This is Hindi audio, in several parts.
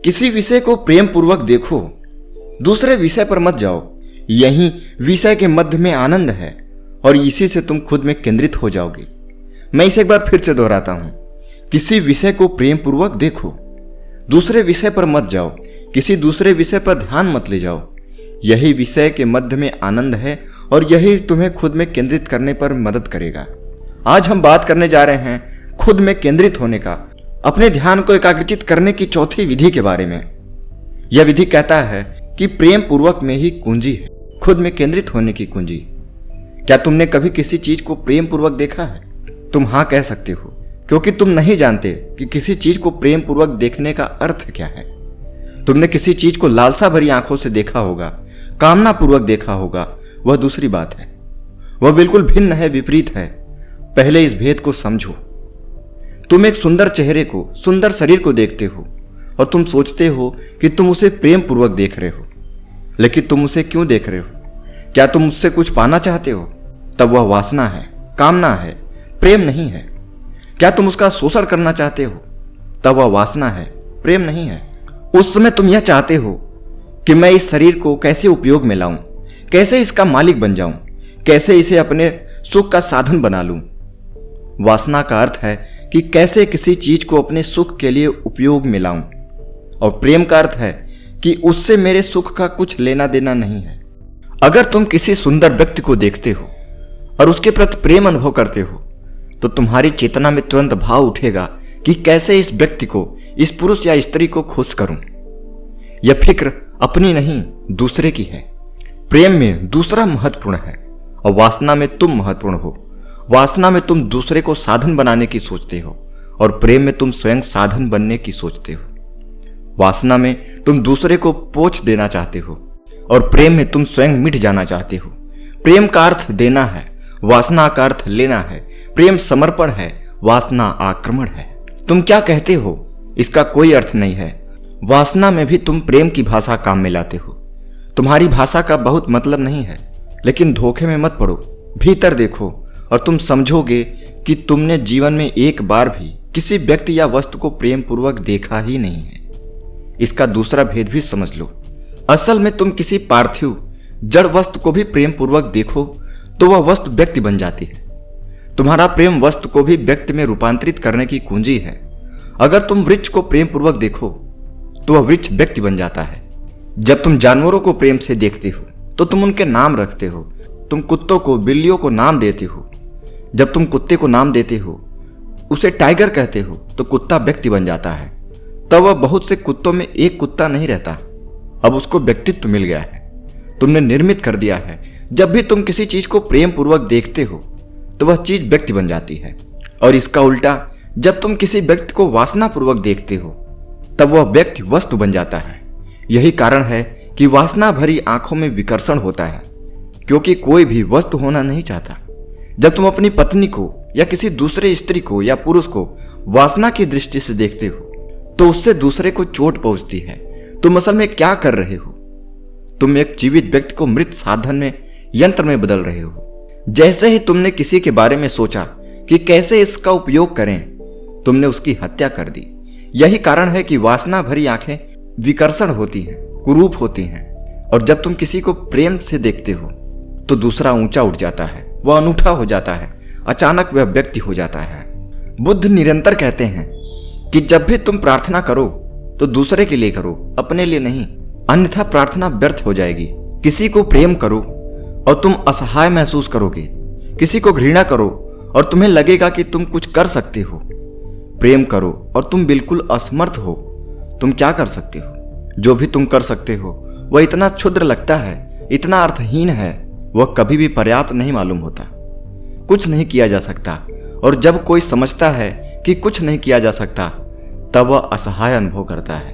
किसी विषय को प्रेम पूर्वक देखो, दूसरे विषय पर मत जाओ। यही विषय के मध्य में आनंद है और इसी से तुम खुद में केंद्रित हो जाओगे। मैं इसे एक बार फिर से दोहराता हूं, किसी विषय को प्रेम पूर्वक देखो, दूसरे विषय पर मत जाओ, किसी दूसरे विषय पर ध्यान मत ले जाओ। यही विषय के मध्य में आनंद है और यही तुम्हें खुद में केंद्रित करने पर मदद करेगा। आज हम बात करने जा रहे हैं खुद में केंद्रित होने का, अपने ध्यान को एकाग्रचित करने की चौथी विधि के बारे में। यह विधि कहता है कि प्रेम पूर्वक में ही कुंजी है, खुद में केंद्रित होने की कुंजी। क्या तुमने कभी किसी चीज को प्रेम पूर्वक देखा है? तुम हाँ कह सकते हो, क्योंकि तुम नहीं जानते कि किसी चीज को प्रेम पूर्वक देखने का अर्थ क्या है। तुमने किसी चीज को लालसा भरी आंखों से देखा होगा, कामना पूर्वक देखा होगा, वह दूसरी बात है। वह बिल्कुल भिन्न है, विपरीत है। पहले इस भेद को समझो। तुम एक सुंदर चेहरे को, सुंदर शरीर को देखते हो और तुम सोचते हो कि तुम उसे प्रेम पूर्वक देख रहे हो। लेकिन तुम उसे क्यों देख रहे हो? क्या तुम उससे कुछ पाना चाहते हो? तब वह वासना है, कामना है, प्रेम नहीं है। क्या तुम उसका शोषण करना चाहते हो? तब वह वासना है, प्रेम नहीं है। उस समय तुम यह चाहते हो कि मैं इस शरीर को कैसे उपयोग में लाऊं, कैसे इसका मालिक बन जाऊं, कैसे इसे अपने सुख का साधन बना लूं। वासना का अर्थ है कि कैसे किसी चीज को अपने सुख के लिए उपयोग में लाऊं, और प्रेम का अर्थ है कि उससे मेरे सुख का कुछ लेना देना नहीं है। अगर तुम किसी सुंदर व्यक्ति को देखते हो और उसके प्रति प्रेम अनुभव करते हो, तो तुम्हारी चेतना में तुरंत भाव उठेगा कि कैसे इस व्यक्ति को, इस पुरुष या स्त्री को खुश करूं। यह फिक्र अपनी नहीं, दूसरे की है। प्रेम में दूसरा महत्वपूर्ण है और वासना में तुम महत्वपूर्ण हो। वासना में तुम दूसरे को साधन बनाने की सोचते हो और प्रेम में तुम स्वयं साधन बनने की सोचते हो। वासना में तुम दूसरे को पोंछ देना चाहते हो और प्रेम में तुम स्वयं मिट जाना चाहते हो। प्रेम का अर्थ देना है, वासना का अर्थ लेना है। प्रेम समर्पण है, वासना आक्रमण है। तुम क्या कहते हो इसका कोई अर्थ नहीं है। वासना में भी तुम प्रेम की भाषा काम में लाते हो। तुम्हारी भाषा का बहुत मतलब नहीं है, लेकिन धोखे में मत पड़ो। भीतर देखो और तुम समझोगे कि तुमने जीवन में एक बार भी किसी व्यक्ति या वस्तु को प्रेम पूर्वक देखा ही नहीं है। इसका दूसरा भेद भी समझ लो। असल में तुम किसी पार्थिव जड़ वस्तु को भी प्रेम पूर्वक देखो तो वह वस्तु व्यक्ति बन जाती है। तुम्हारा प्रेम वस्तु को भी व्यक्ति में रूपांतरित करने की कुंजी है। अगर तुम वृक्ष को प्रेम पूर्वक देखो तो वह वृक्ष व्यक्ति बन जाता है। जब तुम जानवरों को प्रेम से देखते हो तो तुम उनके नाम रखते हो। तुम कुत्तों को, बिल्लियों को नाम देते हो। जब तुम कुत्ते को नाम देते हो, उसे टाइगर कहते हो, तो कुत्ता व्यक्ति बन जाता है। तब वह बहुत से कुत्तों में एक कुत्ता नहीं रहता, अब उसको व्यक्तित्व मिल गया है, तुमने निर्मित कर दिया है। जब भी तुम किसी चीज को प्रेम पूर्वक देखते हो तो वह चीज व्यक्ति बन जाती है। और इसका उल्टा, जब तुम किसी व्यक्ति को वासना पूर्वक देखते हो तब वह व्यक्ति वस्तु बन जाता है। यही कारण है कि वासना भरी आंखों में विकर्षण होता है, क्योंकि कोई भी वस्तु होना नहीं चाहता। जब तुम अपनी पत्नी को या किसी दूसरे स्त्री को या पुरुष को वासना की दृष्टि से देखते हो तो उससे दूसरे को चोट पहुंचती है। तुम असल में क्या कर रहे हो? तुम एक जीवित व्यक्ति को मृत साधन में, यंत्र में बदल रहे हो। जैसे ही तुमने किसी के बारे में सोचा कि कैसे इसका उपयोग करें, तुमने उसकी हत्या कर दी। यही कारण है कि वासना भरी आंखें विकर्षण होती हैं, कुरूप होती हैं। और जब तुम किसी को प्रेम से देखते हो तो दूसरा ऊंचा उठ जाता है, वह अनूठा हो जाता है, अचानक वह व्यक्ति हो जाता है। बुद्ध निरंतर कहते हैं कि जब भी तुम प्रार्थना करो तो दूसरे के लिए करो, अपने लिए नहीं, अन्यथा प्रार्थना व्यर्थ हो जाएगी। किसी को प्रेम करो और तुम असहाय महसूस करोगे। किसी को घृणा करो और तुम्हें लगेगा कि तुम कुछ कर सकते हो। प्रेम करो और तुम बिल्कुल असमर्थ हो। तुम क्या कर सकते हो? जो भी तुम कर सकते हो वह इतना क्षुद्र लगता है, इतना अर्थहीन है, वह कभी भी पर्याप्त नहीं मालूम होता। कुछ नहीं किया जा सकता। और जब कोई समझता है कि कुछ नहीं किया जा सकता तब वह असहाय अनुभव करता है।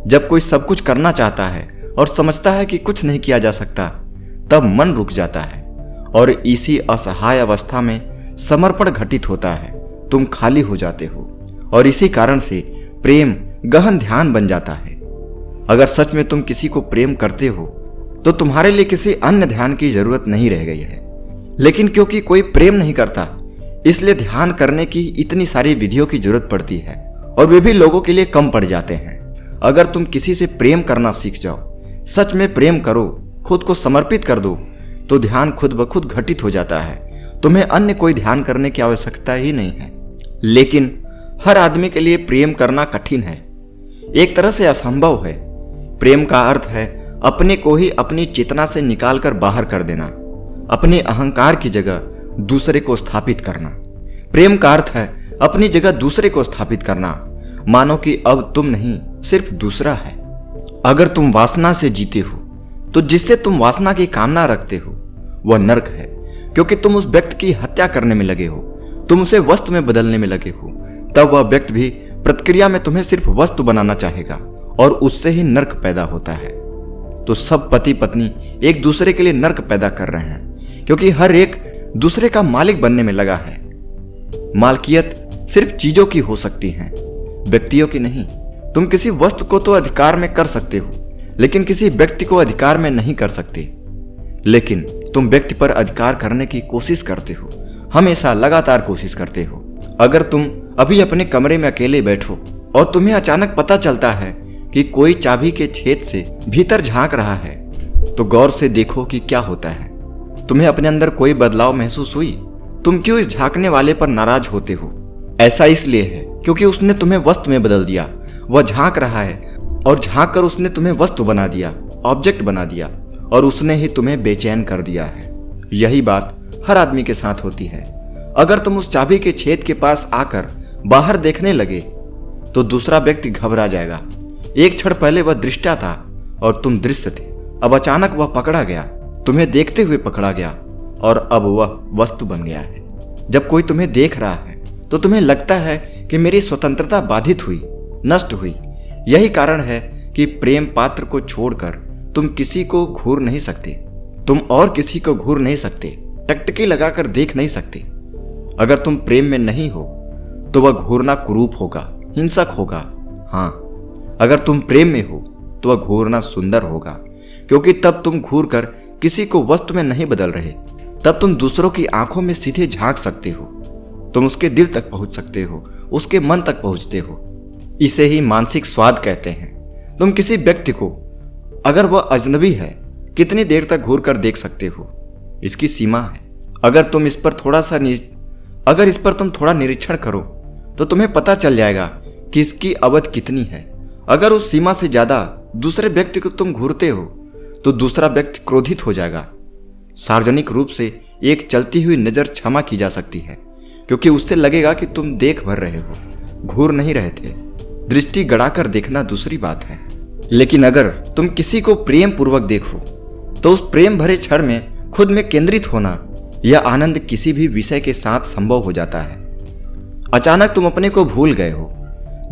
जब कोई सब कुछ करना चाहता है और समझता है कि कुछ नहीं किया जा सकता तब मन रुक जाता है और इसी असहाय अवस्था में समर्पण घटित होता है। तुम खाली हो जाते हो और इसी कारण से प्रेम गहन ध्यान बन जाता है। अगर सच में तुम किसी को प्रेम करते हो तो तुम्हारे लिए किसी अन्य ध्यान की जरूरत नहीं रह गई है। लेकिन क्योंकि कोई प्रेम नहीं करता, इसलिए ध्यान करने की इतनी सारी विधियों की जरूरत पड़ती है और वे भी लोगों के लिए कम पड़ जाते हैं। अगर तुम किसी से प्रेम करना सीख जाओ, सच में प्रेम करो, खुद को समर्पित कर दो, तो ध्यान खुद ब खुद घटित हो जाता है। तुम्हें अन्य कोई ध्यान करने की आवश्यकता ही नहीं है। लेकिन हर आदमी के लिए प्रेम करना कठिन है, एक तरह से असंभव है। प्रेम का अर्थ है अपने को ही अपनी चेतना से निकालकर बाहर कर देना, अपने अहंकार की जगह दूसरे को स्थापित करना। प्रेम का अर्थ है अपनी जगह दूसरे को स्थापित करना, मानो कि अब तुम नहीं, सिर्फ दूसरा है। अगर तुम वासना से जीते हो तो जिससे तुम वासना की कामना रखते हो वह नरक है, क्योंकि तुम उस व्यक्ति की हत्या करने में लगे हो, तुम उसे वस्तु में बदलने में लगे हो। तब वह व्यक्ति भी प्रतिक्रिया में तुम्हें सिर्फ वस्तु बनाना चाहेगा और उससे ही नरक पैदा होता है। तो सब पति पत्नी एक दूसरे के लिए नरक पैदा कर रहे हैं, क्योंकि हर एक दूसरे का मालिक बनने में लगा है। मालकियत सिर्फ चीजों की हो सकती है, व्यक्तियों की नहीं। तुम किसी वस्तु को तो अधिकार में कर सकते हो, लेकिन किसी व्यक्ति को अधिकार में नहीं कर सकते। लेकिन तुम व्यक्ति पर अधिकार करने की कोशिश करते हो, हमेशा लगातार कोशिश करते हो। अगर तुम अभी अपने कमरे में अकेले बैठो और तुम्हें अचानक पता चलता है कि कोई चाबी के छेद से भीतर झांक रहा है, तो गौर से देखो कि क्या होता है। तुम्हें अपने अंदर कोई बदलाव महसूस हुई? तुम क्यों इस झांकने वाले पर नाराज होते हो? ऐसा इसलिए है क्योंकि उसने तुम्हें वस्तु में बदल दिया। वह झांक रहा है और झांक कर उसने तुम्हें वस्तु बना दिया, ऑब्जेक्ट बना दिया, और उसने ही तुम्हें बेचैन कर दिया है। यही बात हर आदमी के साथ होती है। अगर तुम उस चाबी के छेद के पास आकर बाहर देखने लगे तो दूसरा व्यक्ति घबरा जाएगा। एक क्षण पहले वह दृष्टा था और तुम दृश्य थे। अब अचानक वह पकड़ा गया, तुम्हें देखते हुए पकड़ा गया, और अब वह वस्तु बन गया है। जब कोई तुम्हें देख रहा है तो तुम्हें लगता है कि मेरी स्वतंत्रता बाधित हुई, नष्ट हुई। यही कारण है कि प्रेम पात्र को छोड़कर तुम किसी को घूर नहीं सकते, तुम और किसी को घूर नहीं सकते, टकटकी लगाकर देख नहीं सकते। अगर तुम प्रेम में नहीं हो तो वह घूरना कुरूप होगा, हिंसक होगा। हाँ, अगर तुम प्रेम में हो तो वह घूरना सुंदर होगा, क्योंकि तब तुम घूर कर किसी को वस्तु में नहीं बदल रहे। तब तुम दूसरों की आंखों में सीधे झांक सकते हो, तुम उसके दिल तक पहुंच सकते हो, उसके मन तक पहुंचते हो। इसे ही मानसिक स्वाद कहते हैं। तुम किसी व्यक्ति को, अगर वह अजनबी है, कितनी देर तक घूर कर देख सकते हो, इसकी सीमा है। अगर इस पर तुम थोड़ा निरीक्षण करो तो तुम्हें पता चल जाएगा कि इसकी अवधि कितनी है। अगर उस सीमा से ज्यादा दूसरे व्यक्ति को तुम घूरते हो तो दूसरा व्यक्ति क्रोधित हो जाएगा। सार्वजनिक रूप से एक चलती हुई नजर क्षमा की जा सकती है, क्योंकि उससे लगेगा कि तुम देख भर रहे हो, घूर नहीं रहे थे। दृष्टि गड़ाकर देखना दूसरी बात है। लेकिन अगर तुम किसी को प्रेम पूर्वक देखो तो उस प्रेम भरे क्षण में खुद में केंद्रित होना, यह आनंद किसी भी विषय के साथ संभव हो जाता है। अचानक तुम अपने को भूल गए हो,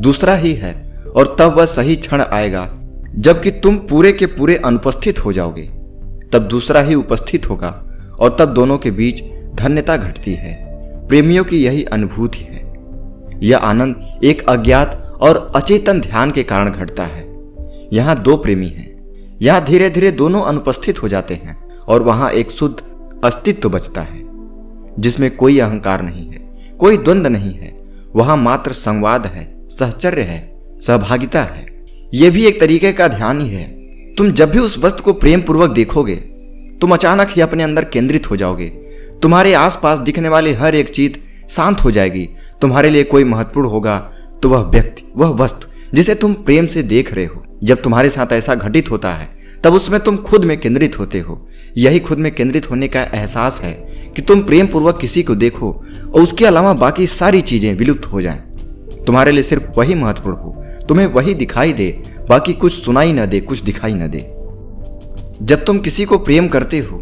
दूसरा ही है, और तब वह सही क्षण आएगा जबकि तुम पूरे के पूरे अनुपस्थित हो जाओगे। तब दूसरा ही उपस्थित होगा और तब दोनों के बीच धन्यता घटती है। प्रेमियों की यही अनुभूति है। यह आनंद एक अज्ञात और अचेतन ध्यान के कारण घटता है। यहाँ दो प्रेमी हैं, यहाँ धीरे धीरे दोनों अनुपस्थित हो जाते हैं और वहां एक शुद्ध अस्तित्व बचता है, जिसमें कोई अहंकार नहीं है, कोई द्वंद्व नहीं है। वहां मात्र संवाद है, सहचर्य है, सहभागिता है। यह भी एक तरीके का ध्यान ही है। तुम जब भी उस वस्तु को प्रेम पूर्वक देखोगे, तुम अचानक ही अपने अंदर केंद्रित हो जाओगे। तुम्हारे आसपास दिखने वाली हर एक चीज शांत हो जाएगी। तुम्हारे लिए कोई महत्वपूर्ण होगा तो वह व्यक्ति, वह वस्तु जिसे तुम प्रेम से देख रहे हो। जब तुम्हारे साथ ऐसा घटित होता है तब उसमें तुम खुद में केंद्रित होते हो। यही खुद में केंद्रित होने का एहसास है कि तुम प्रेम पूर्वक किसी को देखो और उसके अलावा बाकी सारी चीजें विलुप्त हो जाएं। तुम्हारे लिए सिर्फ वही महत्वपूर्ण हो, तुम्हें वही दिखाई दे, बाकी कुछ सुनाई न दे, कुछ दिखाई न दे। जब तुम किसी को प्रेम करते हो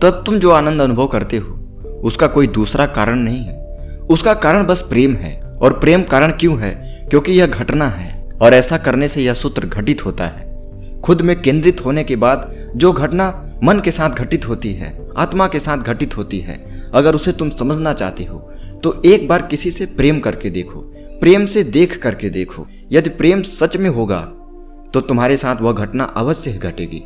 तब तुम जो आनंद अनुभव करते हो उसका कोई दूसरा कारण नहीं है, उसका कारण बस प्रेम है। और प्रेम कारण क्यों है? क्योंकि यह घटना है और ऐसा करने से यह सूत्र घटित होता है। खुद में केंद्रित होने के बाद जो घटना मन के साथ घटित होती है, आत्मा के साथ घटित होती है, अगर उसे तुम समझना चाहते हो तो एक बार किसी से प्रेम करके देखो, प्रेम से देख करके देखो। यदि प्रेम सच में होगा तो तुम्हारे साथ वह घटना अवश्य घटेगी।